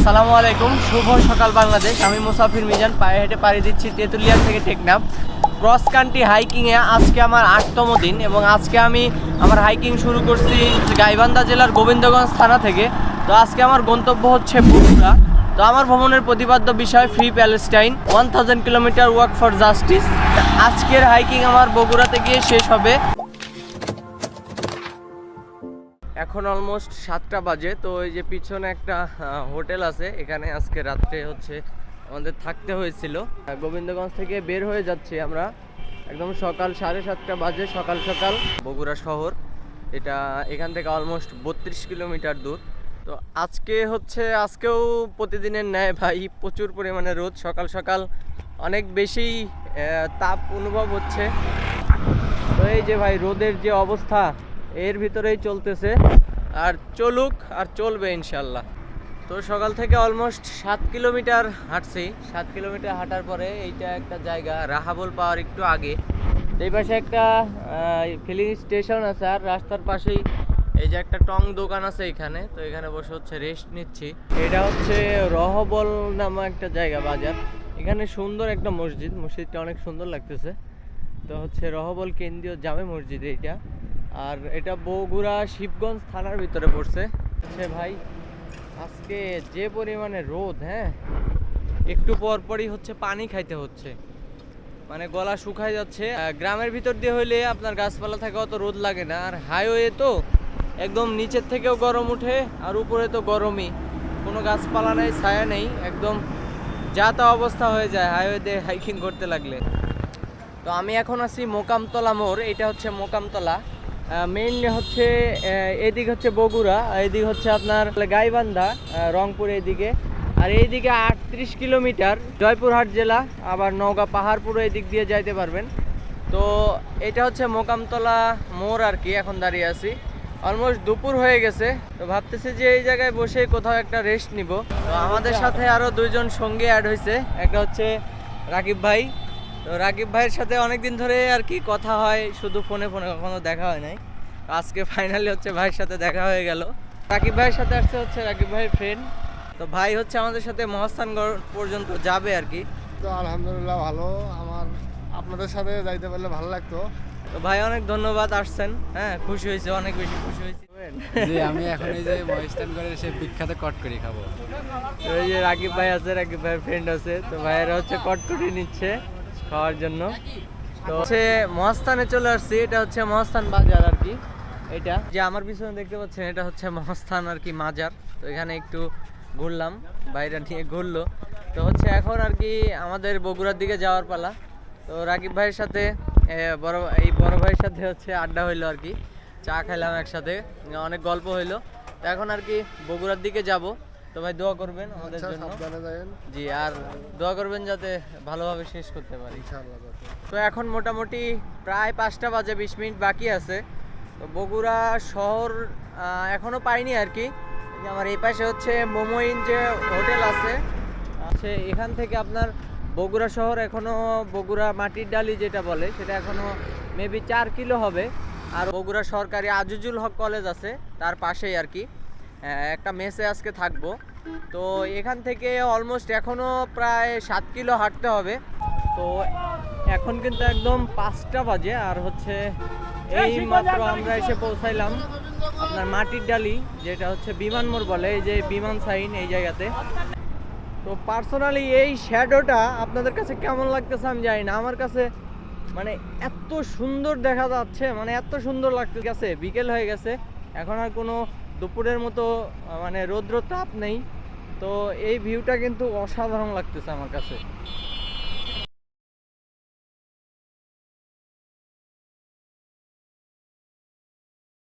আসসালামু আলাইকুম, শুভ সকাল বাংলাদেশ। আমি মুসাফির মিজান পায়ে হেঁটে পাড়ি দিচ্ছি তেঁতুলিয়া থেকে টেকনাফ ক্রস কান্ট্রি হাইকিংয়ে। আজকে আমার 8তম দিন এবং আজকে আমি আমার হাইকিং শুরু করছি গাইবান্ধা জেলার গোবিন্দগঞ্জ থানা থেকে। তো আজকে আমার গন্তব্য হচ্ছে বগুড়া। তো আমার ভ্রমণের প্রতিপাদ্য বিষয় free Palestine 1000 kilometre walk for justice. আজকের হাইকিং আমার বগুড়াতে গিয়ে শেষ হবে। এখন অলমোস্ট 7টা বাজে। তো এই যে পিছনে একটা হোটেল আছে, এখানে আজকে রাত্রে হচ্ছে আমাদের থাকতে হয়েছিল। গোবিন্দগঞ্জ থেকে বের হয়ে যাচ্ছি আমরা একদম সকাল 7:30 বাজে, সকাল সকাল। বগুড়া শহর এটা, এখান থেকে অলমোস্ট 32 কিলোমিটার দূর। তো আজকেও প্রতিদিনের ন্যায় ভাই প্রচুর পরিমাণে রোদ, সকাল সকাল অনেক বেশি তাপ অনুভব হচ্ছে। তো এই যে ভাই রোদের যে অবস্থা, এর ভিতরেই চলতেছে, আর চলুক আর চলবে ইনশাল্লাহ। তো সকাল থেকে অলমোস্ট 7 কিলোমিটার হাঁটছি। 7 কিলোমিটার হাঁটার পরে এইটা একটা জায়গা রাহাবল পাওয়ার একটু আগে, এই পাশে একটা ফিলিং স্টেশন আছে, আর রাস্তার পাশেই এই যে একটা টং দোকান আছে এখানে। তো এখানে বসে হচ্ছে রেস্ট নিচ্ছি। এটা হচ্ছে রহবল নামে একটা জায়গা, বাজার। এখানে সুন্দর একটা মসজিদটা অনেক সুন্দর লাগতেছে। তো হচ্ছে রহবল কেন্দ্রীয় জামে মসজিদ এইটা, আর এটা বগুড়া শিবগঞ্জ থানার ভিতরে পড়ছে। ভাই আজকে যে পরিমাণে রোদ, একটু পর পরই হচ্ছে পানি খাইতে হচ্ছে, মানে গলা শুকায় যাচ্ছে। গ্রামের ভিতর দিয়ে হইলে আপনার গাছপালা থাকে, অত রোদ লাগে না। আর হাইওয়ে তো একদম নিচের থেকেও গরম উঠে, আর উপরে তো গরমই, কোনো গাছপালা নেই, ছায়া নেই, একদম যা তা অবস্থা হয়ে যায় হাইওয়েতে হাইকিং করতে লাগলে। তো আমি এখন আছি মোকামতলা মোড়। এটা হচ্ছে মোকামতলা, মেইনলি হচ্ছে এদিক হচ্ছে বগুড়া, এদিক হচ্ছে আপনার গাইবান্ধা, রংপুর এদিকে। আর এইদিকে 38 কিলোমিটার জয়পুরহাট জেলা, আবার নওগাঁ পাহাড়পুর এদিক দিয়ে যাইতে পারবেন। তো এটা হচ্ছে মোকামতলা মোড় আর কি। এখন দাঁড়িয়ে আছি, অলমোস্ট দুপুর হয়ে গেছে। তো ভাবতেছি যে এই জায়গায় বসে কোথাও একটা রেস্ট নিব। তো আমাদের সাথে আরও 2জন সঙ্গী অ্যাড হয়েছে। একটা হচ্ছে রাকিব ভাই। তো রাকিব ভাইয়ের সাথে অনেকদিন ধরে আর কি কথা হয়, শুধু ফোনে কখনো দেখা হয় নাই। আজকে ফাইনালি হচ্ছে ভাইয়ের সাথে দেখা হয়ে গেল। রাকিব ভাইয়ের সাথে আসছে হচ্ছে রাকিব ভাইয়ের ফ্রেন্ড। তো ভাই হচ্ছে আমাদের সাথে মহাস্থানগড় পর্যন্ত যাবে আর কি। তো আলহামদুলিল্লাহ ভালো, আপনাদের সাথে যাইতে পারলে ভালো লাগতো। তো ভাই অনেক ধন্যবাদ, আসছেন। খুশি হয়েছে, অনেক বেশি খুশি হয়েছি। জি, আমি এখন এই যে মহাস্থানগড়ের সেই বিখ্যাত কটকরি খাবো। তো এই যে রাকিব ভাই আছে, রাকিব ভাইয়ের ফ্রেন্ড আছে। তো ভাইয়েরা হচ্ছে কটকরি নিচ্ছে খাওয়ার জন্য। তো হচ্ছে মহাস্থানে চলে আসছি। এটা হচ্ছে মহাস্থান বাজার আর কি। এটা যে আমার পিছনে দেখতে পাচ্ছেন, এটা হচ্ছে মহাস্থান আর কি মাজার। তো এখানে একটু ঘুরলাম, বাইরে নিয়ে ঘুরলো। তো হচ্ছে এখন আর কি আমাদের বগুড়ার দিকে যাওয়ার পালা। তো রাকিব ভাইয়ের সাথে বড় ভাইয়ের সাথে হচ্ছে আড্ডা হইলো আর কি, চা খাইলাম একসাথে, অনেক গল্প হইলো। তো এখন আর কি বগুড়ার দিকে যাব। তো ভাই দোয়া করবেন আমাদের জন্য। জি, আর দোয়া করবেন যাতে ভালোভাবে শেষ করতে পারি। তো এখন মোটামুটি প্রায় 5টা বাজে, 20 মিনিট বাকি আছে। তো বগুড়া শহর এখনো পাইনি আর কি। আমার এই পাশে হচ্ছে মোমোইন যে হোটেল আছে, এখান থেকে আপনার বগুড়া শহর এখনো, বগুড়া মাটির ডালি যেটা বলে, সেটা এখনো মেবি 4 কিলো হবে। আর বগুড়া সরকারি আজিজুল হক কলেজ আছে তার পাশেই আর কি। একটা মেসে আজকে থাকবো। তো এখান থেকে অলমোস্ট এখনো প্রায় 7 কিলো হাঁটতে হবে। তো এখন কিন্তু একদম 5টা বাজে, আর হচ্ছে এই মাত্র আমরা এসে পৌঁছাইলাম আপনার মাটির ডালি, যেটা হচ্ছে বিমান মোড় বলে, এই যে বিমান সাইন এই জায়গাতে। তো পার্সোনালি এই শ্যাডোটা আপনাদের কাছে কেমন লাগতেছে আমি জানি না, আমার কাছে মানে এত সুন্দর দেখা যাচ্ছে, মানে এত সুন্দর লাগতেছে। বিকেল হয়ে গেছে, এখন আর কোনো দুপুরের মতো মানে রৌদ্র তাপ নেই। তো এই ভিউটা কিন্তু অসাধারণ লাগতেছে আমার কাছে।